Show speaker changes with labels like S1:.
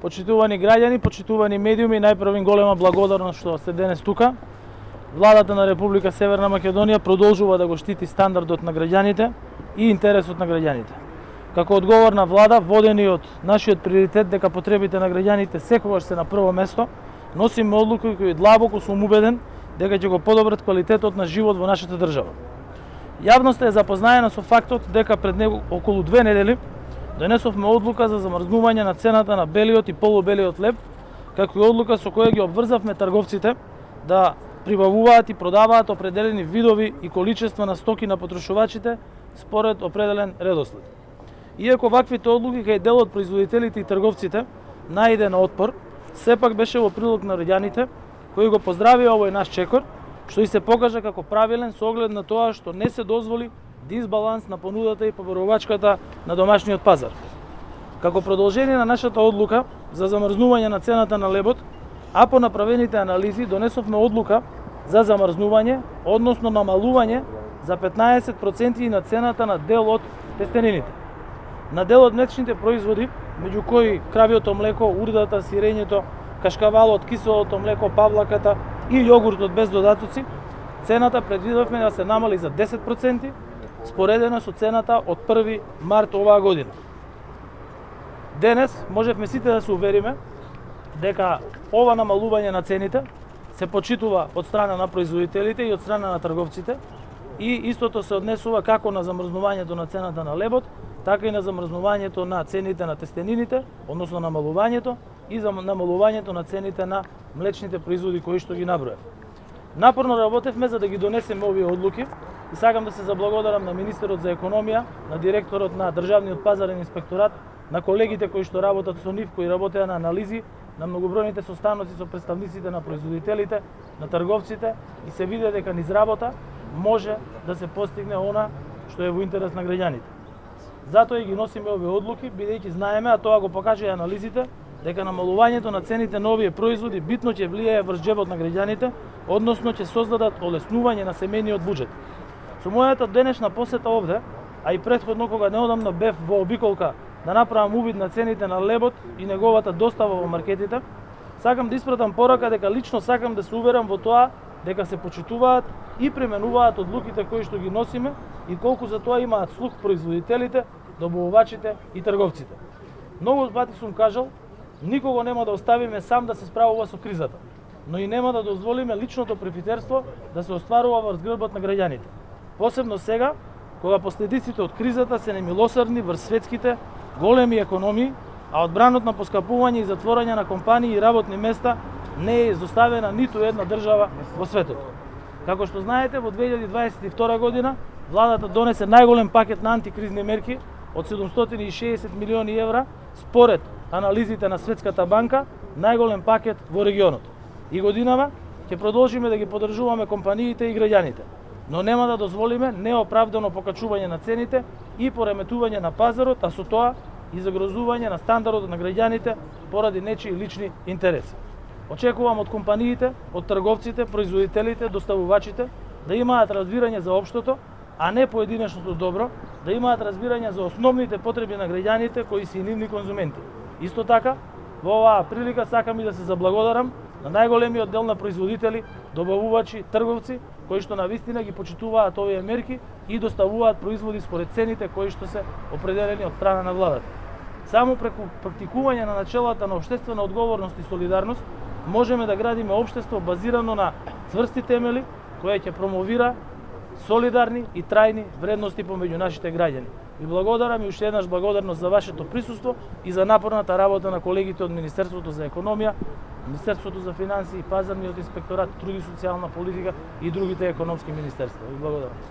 S1: Почитувани граѓани, почитувани медиуми, најпрво голема благодарност што сте денес тука. Владата на Република Северна Македонија продолжува да го штити стандардот на граѓаните и интересот на граѓаните. Како одговорна влада, водени од нашиот приоритет дека потребите на граѓаните секогаш се на прво место, носиме одлуки кои длабоко сум убеден дека ќе го подобрат квалитетот на живот во нашата држава. Јавноста е запознаена со фактот дека пред околу 2 недели донесовме одлука за замрзнување на цената на белиот и полубелиот леб, како и одлука со која ги обврзавме трговците да прибавуваат и продаваат определени видови и количества на стоки на потрошувачите според определен редослед. Иако ваквите одлуки кај дел од производителите и трговците најде на отпор, сепак беше во прилог на граѓаните кои го поздравија овој наш чекор, што и се покажа како правилен со оглед на тоа што не се дозволи дисбаланс на понудата и побарувачката на домашниот пазар. Како продолжение на нашата одлука за замрзнување на цената на лебот, а по направените анализи донесовме одлука за замрзнување, односно намалување за 15% на цената на дел од тестенините. На дел од млечните производи, меѓу кои кравиото млеко, урдата, сирењето, кашкавалот, киселото млеко, павлаката и јогуртот без додатоци, цената предвидовме да се намали за 10%, споредено со цената од 1 март оваа година. Денес можевме сите да се увериме дека ова намалување на цените се почитува од страна на производителите и од страна на трговците и истото се однесува како на замрзнувањето на цената на лебот, така и на замрзнувањето на цените на тестенините, односно намалувањето и за намалувањето на цените на млечните производи кои што ги наброев. Напорно работевме за да ги донесеме овие одлуки и сакам да се заблагодарам на министерот за економија, на директорот на Државниот пазарен инспекторат, на колегите кои што работат со нив, кои работеа на анализи, на многобројните состаноци со представниците на производителите, на трговците и се види дека низ работа може да се постигне она што е во интерес на граѓаните. Затоа и ги носиме овие одлуки, бидејќи знаеме, а тоа го покажа и анализите, дека намалувањето на цените на овие производи битно ќе влијае врз џебот на граѓаните, односно ќе создадат олеснување на семејниот буџет. Со мојата денешна посета овде, а и претходно кога неодамна бев во обиколка да направам увид на цените на лебот и неговата достава во маркетите, сакам да испратам порака дека лично сакам да се уверам во тоа дека се почитуваат и применуваат одлуките кои што ги носиме и колку за тоа имаат слух производителите, добавувачите и трговците. Многу пати сум кажал, никого нема да оставиме сам да се справува со кризата, но и нема да дозволиме личното профитерство да се остварува врз грбот на граѓаните. Посебно сега, кога последиците од кризата се немилосрдни врз светските големи економии, а одбранот на поскапување и затворање на компании и работни места не е изоставена ниту една држава во светот. Како што знаете, во 2022 година владата донесе најголем пакет на антикризни мерки од 760 милиони евра, според анализите на Светската банка, најголем пакет во регионот. И годинава ќе продолжиме да ги поддржуваме компаниите и граѓаните, но нема да дозволиме неоправдано покачување на цените и пореметување на пазарот, а со тоа и загрозување на стандардот на граѓаните поради нечии лични интереси. Очекувам од компаниите, од трговците, производителите, доставувачите да имаат разбирање за општото, а не поединечното добро, да имаат разбирање за основните потреби на граѓаните кои се и нивни конзументи. Исто така, во оваа прилика сакам и да се заблагодарам на најголемиот дел на производители, добавувачи, трговци, кои што навистина ги почитуваат овие мерки и доставуваат производи според цените кои што се определени од страна на владата. Само преку практикување на начелата на општествена одговорност и солидарност можеме да градиме општество базирано на цврсти темели, кое ќе промовира солидарни и трајни вредности помеѓу нашите граѓани. Ви благодарам и уште еднаш благодарност за вашето присуство и за напорната работа на колегите од Министерството за економија, Министерството за финансии, Пазарниот инспекторат, труд и социјална политика и другите економски министерства. Ви благодарам.